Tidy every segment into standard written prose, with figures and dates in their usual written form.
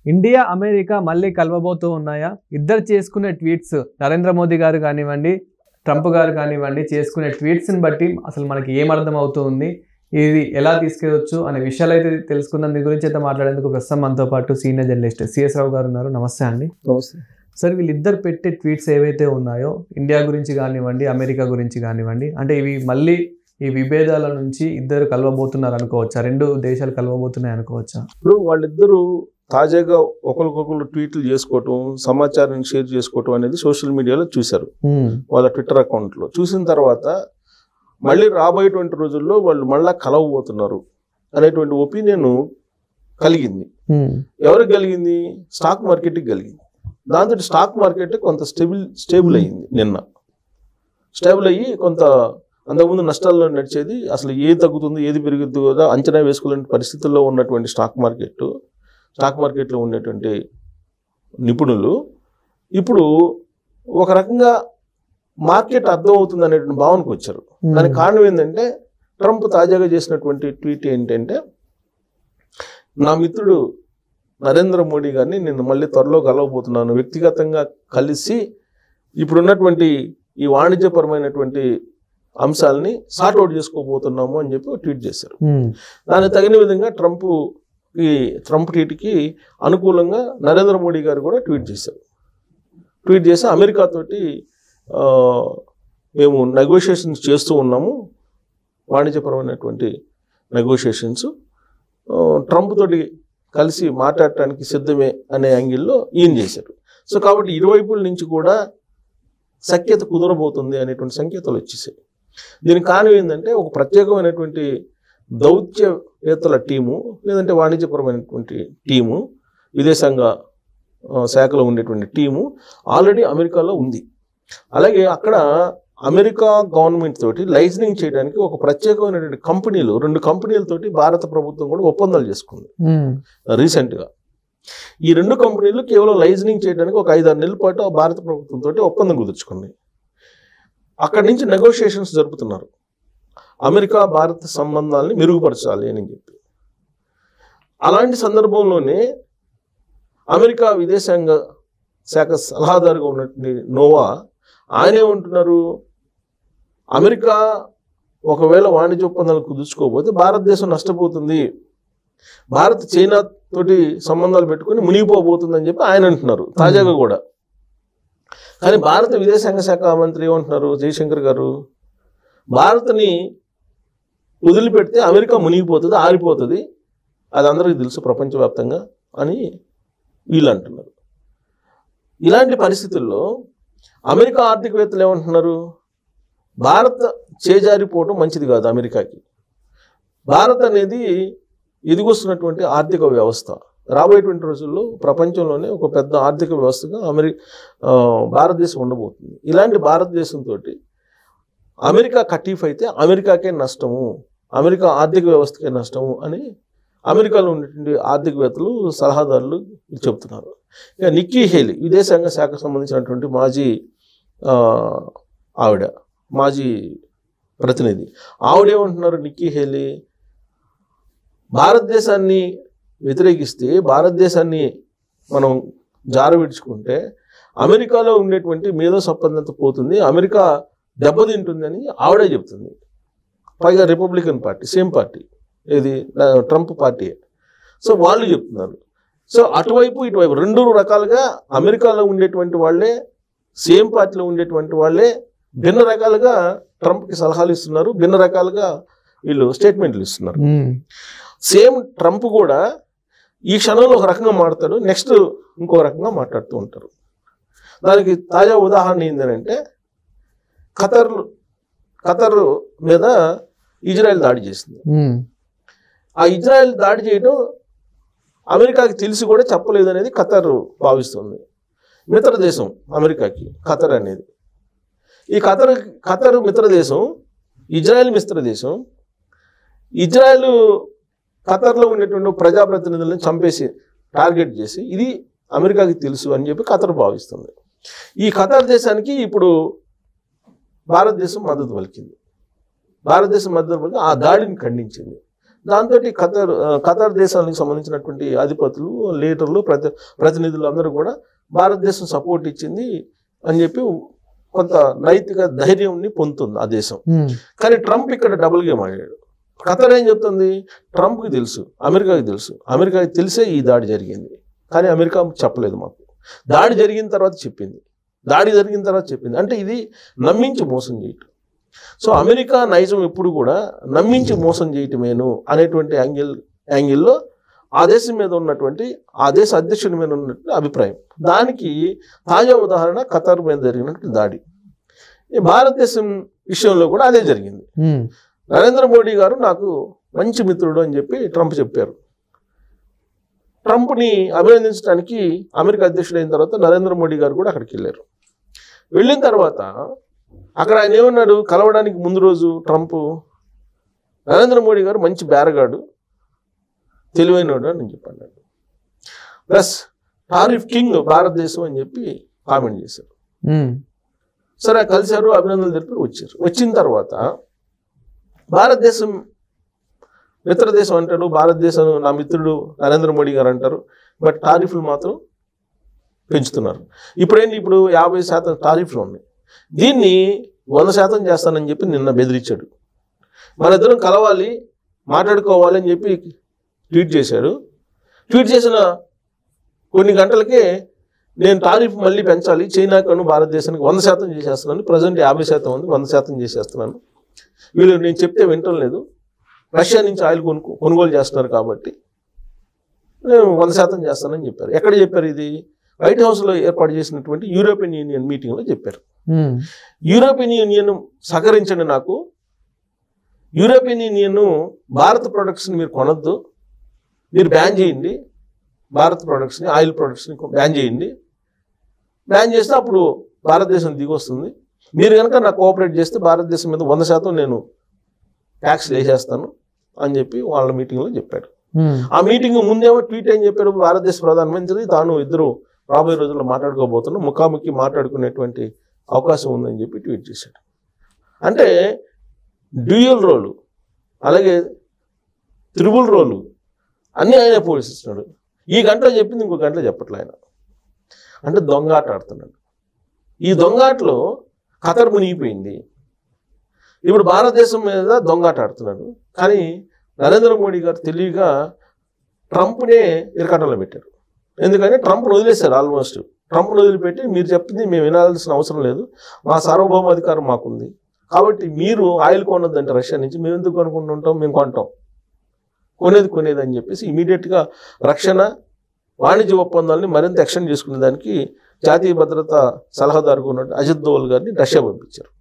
India America మళ్ళీ కలవబోతూ ఉన్నాయా? ఇద్దరు చేసుకునే ట్వీట్స్, నరేంద్ర మోదీ గారు కానివ్వండి, ట్రంప్ గారు కానివ్వండి, చేసుకునే ట్వీట్స్ని బట్టి అసలు మనకి ఏం అర్థం అవుతుంది, ఇది ఎలా తీసుకెళ్ళవచ్చు అనే విషయాలు అయితే తెలుసుకుందాం. దీని గురించి అయితే మాట్లాడేందుకు ప్రస్తుతం మనతో పాటు సీనియర్ జర్నలిస్ట్ సిఎస్ రావు గారు ఉన్నారు. నమస్తే అండి. నమస్తే సార్, వీళ్ళిద్దరు పెట్టే ట్వీట్స్ ఏవైతే ఉన్నాయో, ఇండియా గురించి కానివ్వండి, అమెరికా గురించి కానివ్వండి, అంటే ఇవి మళ్ళీ ఈ విభేదాల నుంచి ఇద్దరు కలవబోతున్నారు అనుకోవచ్చా? రెండు దేశాలు కలవబోతున్నాయి అనుకోవచ్చా? ఇప్పుడు వాళ్ళిద్దరూ తాజాగా ఒకరికొకరు ట్వీట్లు చేసుకోవటం, సమాచారాన్ని షేర్ చేసుకోవటం అనేది సోషల్ మీడియాలో చూశారు. వాళ్ళ ట్విట్టర్ అకౌంట్లో చూసిన తర్వాత మళ్ళీ రాబోయేటువంటి రోజుల్లో వాళ్ళు మళ్ళా కలవబోతున్నారు అనేటువంటి ఒపీనియన్ కలిగింది. ఎవరికి కలిగింది? స్టాక్ మార్కెట్కి కలిగింది. దాంతో స్టాక్ మార్కెట్ కొంత స్టేబుల్ అయ్యింది. నిన్న స్టేబుల్ అయ్యి కొంత అంతకుముందు నష్టాల్లో నడిచేది, అసలు ఏది తగ్గుతుంది ఏది పెరుగుతుంది కదా అంచనా వేసుకోలేని పరిస్థితుల్లో ఉన్నటువంటి స్టాక్ మార్కెట్లో ఉండేటువంటి నిపుణులు ఇప్పుడు ఒక రకంగా మార్కెట్ అర్థం అవుతుంది అనేటువంటి భావనకు వచ్చారు. దానికి కారణం ఏంటంటే, ట్రంప్ తాజాగా చేసినటువంటి ట్వీట్ ఏంటంటే, నా మిత్రుడు నరేంద్ర మోడీ గారిని నేను మళ్ళీ త్వరలో కలవబోతున్నాను, వ్యక్తిగతంగా కలిసి ఇప్పుడున్నటువంటి ఈ వాణిజ్యపరమైనటువంటి అంశాలని సార్ట్అవుట్ చేసుకోబోతున్నాము అని చెప్పి ట్వీట్ చేశారు. దానికి తగిన విధంగా ట్రంప్ ట్వీట్కి అనుకూలంగా నరేంద్ర మోడీ గారు కూడా ట్వీట్ చేసి అమెరికాతోటి మేము నెగోషియేషన్స్ చేస్తూ ఉన్నాము, వాణిజ్యపరమైనటువంటి నెగోషియేషన్స్, ట్రంప్ తోటి కలిసి మాట్లాడటానికి సిద్ధమే అనే యాంగిల్లో ఈయన చేశారు. సో కాబట్టి ఇరువైపుల నుంచి కూడా సఖ్యత కుదరబోతుంది అనేటువంటి సంకేతాలు వచ్చేసాయి. దీనికి కారణం ఏంటంటే, ఒక ప్రత్యేకమైనటువంటి దౌత్యవేత్తల టీము, లేదంటే వాణిజ్యపరమైనటువంటి టీము, విదేశాంగ శాఖలో ఉండేటువంటి టీము ఆల్రెడీ అమెరికాలో ఉంది. అలాగే అక్కడ అమెరికా గవర్నమెంట్ తోటి లైసెన్సింగ్ చేయడానికి ఒక ప్రత్యేకమైనటువంటి కంపెనీలు, 2 కంపెనీలతోటి భారత ప్రభుత్వం కూడా ఒప్పందాలు చేసుకుంది రీసెంట్గా. ఈ 2 కంపెనీలు కేవలం లైసెన్సింగ్ చేయడానికి ఒక 5-6 నెలల పాటు భారత ప్రభుత్వంతో ఒప్పందం కుదుర్చుకుంది. అక్కడి నుంచి నెగోషియేషన్స్ జరుపుతున్నారు, అమెరికా భారత సంబంధాలని మెరుగుపరచాలి అని చెప్పి. అలాంటి సందర్భంలోనే అమెరికా విదేశాంగ శాఖ సలహాదారుగా ఉన్నటువంటి నోవా ఆయనేమంటున్నారు, అమెరికా ఒకవేళ వాణిజ్య ఒప్పందాలు కుదుర్చుకోకపోతే భారతదేశం నష్టపోతుంది, భారత్ చైనా తోటి సంబంధాలు పెట్టుకుని మునిగిపోబోతుంది అని చెప్పి ఆయన అంటున్నారు తాజాగా కూడా. కానీ భారత విదేశాంగ శాఖ మంత్రి ఏమంటున్నారు, జయశంకర్ గారు, భారత్ని వదిలిపెడితే అమెరికా మునిగిపోతుంది, ఆరిపోతుంది, అది అందరికీ తెలుసు ప్రపంచవ్యాప్తంగా అని వీళ్ళు అంటున్నారు. ఇలాంటి పరిస్థితుల్లో అమెరికా ఆర్థికవేత్తలు ఏమంటున్నారు, భారత్ చేజారిపోవడం మంచిది కాదు అమెరికాకి. భారత్ అనేది ఎదిగొస్తున్నటువంటి ఆర్థిక వ్యవస్థ, రాబోయేటువంటి రోజుల్లో ప్రపంచంలోనే ఒక పెద్ద ఆర్థిక వ్యవస్థగా భారతదేశం ఉండబోతుంది. ఇలాంటి భారతదేశంతో అమెరికా కటీఫ్ అయితే అమెరికాకే నష్టము, అమెరికా ఆర్థిక వ్యవస్థకే నష్టము అని అమెరికాలో ఉన్నటువంటి ఆర్థికవేత్తలు, సలహాదారులు చెప్తున్నారు. ఇక నిక్కీ హేలీ, విదేశాంగ శాఖకు సంబంధించినటువంటి మాజీ ప్రతినిధి, ఆవిడేమంటున్నారు, నిక్కీ హేలీ, భారతదేశాన్ని వ్యతిరేకిస్తే, భారతదేశాన్ని మనం జారవిడ్చుకుంటే అమెరికాలో ఉండేటువంటి మేధో సంపన్నంత పోతుంది, అమెరికా దెబ్బతింటుంది అని ఆవిడే చెప్తుంది. పైగా రిపబ్లికన్ పార్టీ, సేమ్ పార్టీ, ఇది ట్రంప్ పార్టీ. సో వాళ్ళు చెప్తున్నారు. సో అటువైపు ఇటువైపు 2 రకాలుగా అమెరికాలో ఉండేటువంటి వాళ్ళే, సేమ్ పార్టీలో ఉండేటువంటి వాళ్ళే భిన్న రకాలుగా ట్రంప్కి సలహాలు ఇస్తున్నారు, భిన్న రకాలుగా వీళ్ళు స్టేట్మెంట్లు ఇస్తున్నారు. సేమ్ ట్రంప్ కూడా ఈ క్షణంలో ఒక రకంగా మాట్లాడతాడు, నెక్స్ట్ ఇంకో రకంగా మాట్లాడుతూ ఉంటారు. దానికి తాజా ఉదాహరణ ఏంటంటే, ఖతర్ మీద ఇజ్రాయెల్ దాడి చేసింది. ఆ ఇజ్రాయెల్ దాడి చేయడం అమెరికాకి తెలిసి కూడా చెప్పలేదు అనేది ఖతర్ భావిస్తుంది. మిత్రదేశం అమెరికాకి ఖతర్ అనేది. ఈ ఖతర్ మిత్రదేశం, ఇజ్రాయెల్ మిత్రదేశం. ఇజ్రాయెల్ ఖతర్లో ఉండేటువంటి ప్రజాప్రతినిధులను చంపేసి టార్గెట్ చేసి ఇది అమెరికాకి తెలుసు అని చెప్పి ఖతర్ భావిస్తుంది. ఈ ఖతర్ దేశానికి ఇప్పుడు భారతదేశం మద్దతు పలికింది. భారతదేశం మద్దతు పలికి ఆ దాడిని ఖండించింది. దాంతో ఖతార్ దేశానికి సంబంధించినటువంటి అధిపతులు, లీడర్లు, ప్రతినిధులు అందరూ కూడా భారతదేశం సపోర్ట్ ఇచ్చింది అని చెప్పి కొంత నైతిక ధైర్యంని పొందుతుంది ఆ దేశం. కానీ ట్రంప్ ఇక్కడ డబుల్ గేమ్ ఆడాడు. ఖతార్ ఏం చెప్తుంది, ట్రంప్కి తెలుసు, అమెరికాకి తెలుసు, అమెరికాకి తెలిసే ఈ దాడి జరిగింది, కానీ అమెరికా చెప్పలేదు మాకు. దాడి జరిగిన తర్వాత చెప్పింది, అంటే ఇది నమ్మించి మోసం చేయటం. సో అమెరికా నైజం ఎప్పుడు కూడా నమ్మించి మోసం చేయటమేను అనేటువంటి యాంగిల్లో ఆ దేశం మీద ఉన్నటువంటి, ఆ దేశ అధ్యక్షుడి మీద ఉన్నటువంటి అభిప్రాయం. దానికి తాజా ఉదాహరణ ఖతార్ మీద జరిగినటువంటి దాడి. భారతదేశం విషయంలో కూడా అదే జరిగింది. నరేంద్ర మోడీ గారు నాకు మంచి మిత్రుడు అని చెప్పి ట్రంప్ చెప్పారు. ట్రంప్ని అభినందించడానికి అమెరికా అధ్యక్షుడు అయిన తర్వాత నరేంద్ర మోడీ గారు కూడా అక్కడికి వెళ్ళారు. వెళ్ళిన తర్వాత అక్కడ ఆయన ఏమన్నాడు, కలవడానికి ముందు రోజు ట్రంప్, నరేంద్ర మోడీ గారు మంచి బేరగాడు, తెలివైనడు అని చెప్పాడు. ప్లస్ టారిఫ్ కింగ్ భారతదేశం అని చెప్పి కామెంట్ చేశారు. సరే కలిశారు, అభినందనలు తెలిపారు, వచ్చారు. వచ్చిన తర్వాత భారతదేశం మిత్ర దేశం అంటాడు, భారతదేశం నా మిత్రుడు నరేంద్ర మోడీ గారు అంటారు, బట్ టారిఫ్లు మాత్రం పెంచుతున్నారు. ఇప్పుడు 50% టారిఫ్లు ఉన్నాయి. దీన్ని 100% చేస్తానని చెప్పి నిన్న బెదిరించాడు. మన ఇద్దరం కలవాలి, మాట్లాడుకోవాలి అని చెప్పి ట్వీట్ చేశాడు. ట్వీట్ చేసిన కొన్ని గంటలకే నేను టారిఫ్ మళ్ళీ పెంచాలి, చైనాకు భారతదేశానికి 100% చేసేస్తున్నాను, ప్రజెంట్ 50% ఉంది, 100% చేసేస్తున్నాను, వీళ్ళు నేను చెప్తే వింటం లేదు, రష్యా నుంచి ఆయిల్ కొనుగోలు చేస్తున్నారు కాబట్టి నేను 100% చేస్తానని చెప్పారు. ఎక్కడ చెప్పారు ఇది? వైట్ హౌస్లో ఏర్పాటు చేసినటువంటి యూరోపియన్ యూనియన్ మీటింగ్లో చెప్పారు. యూరోపియన్ యూనియన్ సహకరించండి, నాకు యూరోపియన్ యూనియన్ భారత ప్రొడక్ట్స్ని మీరు కొనొద్దు, మీరు బ్యాన్ చేయండి, భారత ప్రొడక్ట్స్ని, ఆయిల్ ప్రొడక్ట్స్ని బ్యాన్ చేయండి, బ్యాన్ చేస్తే అప్పుడు భారతదేశం దిగి వస్తుంది, మీరు కనుక నాకు కోఆపరేట్ చేస్తే భారతదేశం మీద 100% నేను ట్యాక్స్ వేసేస్తాను అని చెప్పి వాళ్ళ మీటింగ్లో చెప్పాడు. ఆ మీటింగ్ ముందేమో ట్వీట్ ఏం చెప్పాడు, భారతదేశ ప్రధానమంత్రి తాను ఇద్దరు రాబోయే రోజుల్లో మాట్లాడుకోబోతున్నాం, ముఖాముఖి మాట్లాడుకునేటువంటి అవకాశం ఉందని చెప్పి ట్వీట్ చేశాడు. అంటే డ్యూయల్ రోలు, అలాగే త్రిబుల్ రోలు అన్నీ ఆయన పోషిస్తున్నాడు. ఈ గంటలో చెప్పింది ఇంకో గంటలో చెప్పట్లే ఆయన. అంటే దొంగాట ఆడుతున్నాడు. ఈ దొంగాటలో ఖతర్ మునిగిపోయింది. ఇప్పుడు భారతదేశం మీద దొంగాట ఆడుతున్నాడు. కానీ నరేంద్ర మోడీ గారు తెలివిగా ట్రంప్నే ఇరకాటంలో పెట్టారు. ఎందుకంటే ట్రంప్ను వదిలేశారు. ఆల్మోస్ట్ ట్రంప్ను వదిలిపెట్టి మీరు చెప్పింది మేము వినాల్సిన అవసరం లేదు, మా సార్వభౌమాధికారం మాకుంది, కాబట్టి మీరు ఆయిల్ కొనొద్దంటే రష్యా నుంచి, మేము ఎందుకు కొనుక్కుంటుంటాం, మేము కొంటాం, కొనేది అని చెప్పేసి ఇమీడియట్గా రక్షణ వాణిజ్య ఒప్పందాలని మరింత ఎక్స్టెండ్ చేసుకునే దానికి జాతీయ భద్రతా సలహాదారుగా ఉన్నట్టు అజిత్ దోవల్ గారిని రష్యా పంపించారు.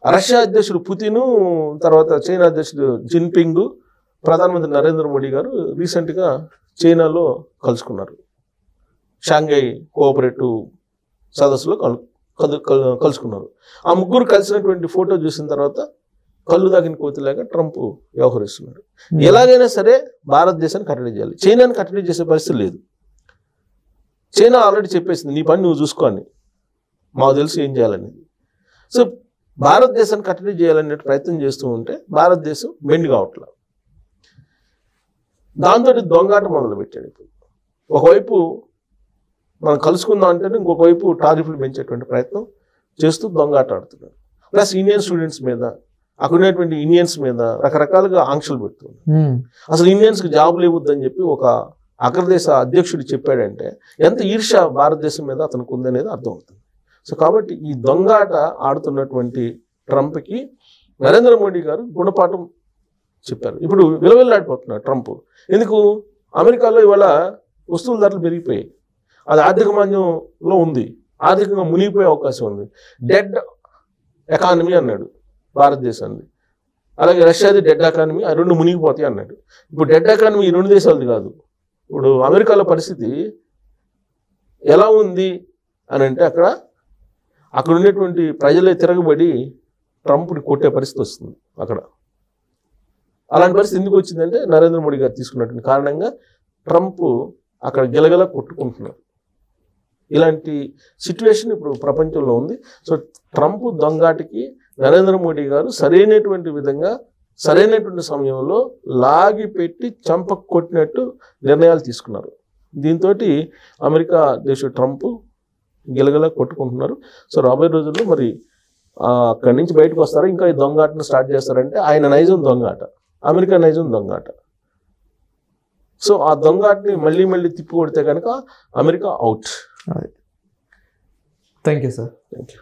రష్యా అధ్యక్షుడు పుతిన్, తర్వాత చైనా అధ్యక్షుడు జిన్పింగ్, ప్రధానమంత్రి నరేంద్ర మోడీ గారు రీసెంట్గా చైనాలో కలుసుకున్నారు. షాంఘై కోఆపరేటివ్ సదస్సులో కలుసుకున్నారు. ఆ ముగ్గురు కలిసినటువంటి ఫోటో చూసిన తర్వాత కళ్ళు దాగిన కోతిలాగా ట్రంప్ వ్యవహరిస్తున్నాడు. ఎలాగైనా సరే భారతదేశాన్ని కట్టడి చేయాలి, చైనాని కట్టడి చేసే పరిస్థితి లేదు. చైనా ఆల్రెడీ చెప్పేసింది, నీ పని నువ్వు చూసుకోని, మాకు తెలుసు ఏం చేయాలని. సో భారతదేశాన్ని కట్టడి చేయాలనే ప్రయత్నం చేస్తూ ఉంటే భారతదేశం బెండ్ కావట్లా. దాంతో దొంగాట మొదలుపెట్టాడు. ఇప్పుడు ఒకవైపు మనం కలుసుకుందాం అంటే ఇంకొక వైపు టారిఫ్లు పెంచేటువంటి ప్రయత్నం చేస్తూ దొంగాట ఆడుతున్నాడు. ప్లస్ ఇండియన్ స్టూడెంట్స్ మీద, అక్కడ ఉన్నటువంటి ఇండియన్స్ మీద రకరకాలుగా ఆంక్షలు పెడుతుంది. అసలు ఇండియన్స్కి జాబులు ఇవ్వద్దని చెప్పి ఒక అగ్రదేశ అధ్యక్షుడు చెప్పాడంటే ఎంత ఈర్ష్య భారతదేశం మీద అతనికి ఉందనేది అర్థమవుతుంది. సో కాబట్టి ఈ దొంగాట ఆడుతున్నటువంటి ట్రంప్కి నరేంద్ర మోడీ గారు గుణపాఠం చెప్పారు. ఇప్పుడు విలువెల్లాడిపోతున్నారు ట్రంప్. ఎందుకు? అమెరికాలో ఇవాళ వస్తువుల ధరలు పెరిగిపోయాయి, అది ఆర్థిక మాంద్యంలో ఉంది, ఆర్థికంగా మునిగిపోయే అవకాశం ఉంది. డెడ్ ఎకానమీ అన్నాడు భారతదేశాన్ని, అలాగే రష్యాది డెడ్ ఎకానమీ, ఆ రెండు మునిగిపోతాయి అన్నాడు. ఇప్పుడు డెడ్ ఎకానమీ ఈ రెండు దేశాలది కాదు. ఇప్పుడు అమెరికాలో పరిస్థితి ఎలా ఉంది అని అంటే అక్కడ ఉండేటువంటి ప్రజలే తిరగబడి ట్రంప్ని కొట్టే పరిస్థితి వస్తుంది అక్కడ. అలాంటి పరిస్థితి ఎందుకు వచ్చిందంటే నరేంద్ర మోడీ గారు తీసుకున్నటువంటి కారణంగా ట్రంప్ అక్కడ గెలగల కొట్టుకుంటున్నారు. ఇలాంటి సిచ్యువేషన్ ఇప్పుడు ప్రపంచంలో ఉంది. సో ట్రంప్ దొంగాటికి నరేంద్ర మోడీ గారు సరైనటువంటి విధంగా సరైనటువంటి సమయంలో లాగి పెట్టి చంప కొట్టినట్టు నిర్ణయాలు తీసుకున్నారు. దీంతో అమెరికా దేశ ట్రంప్ గిలగల కొట్టుకుంటున్నారు. సో రాబోయే రోజుల్లో మరి అక్కడి నుంచి బయటకు వస్తారా, ఇంకా ఈ దొంగాటను స్టార్ట్ చేస్తారంటే ఆయన నైజం దొంగాట, అమెరికా నైజం దొంగాట. సో ఆ దొంగాటని మళ్ళీ మళ్ళీ తిప్పి కొడితే కనుక America out. Thank you sir. Thank you.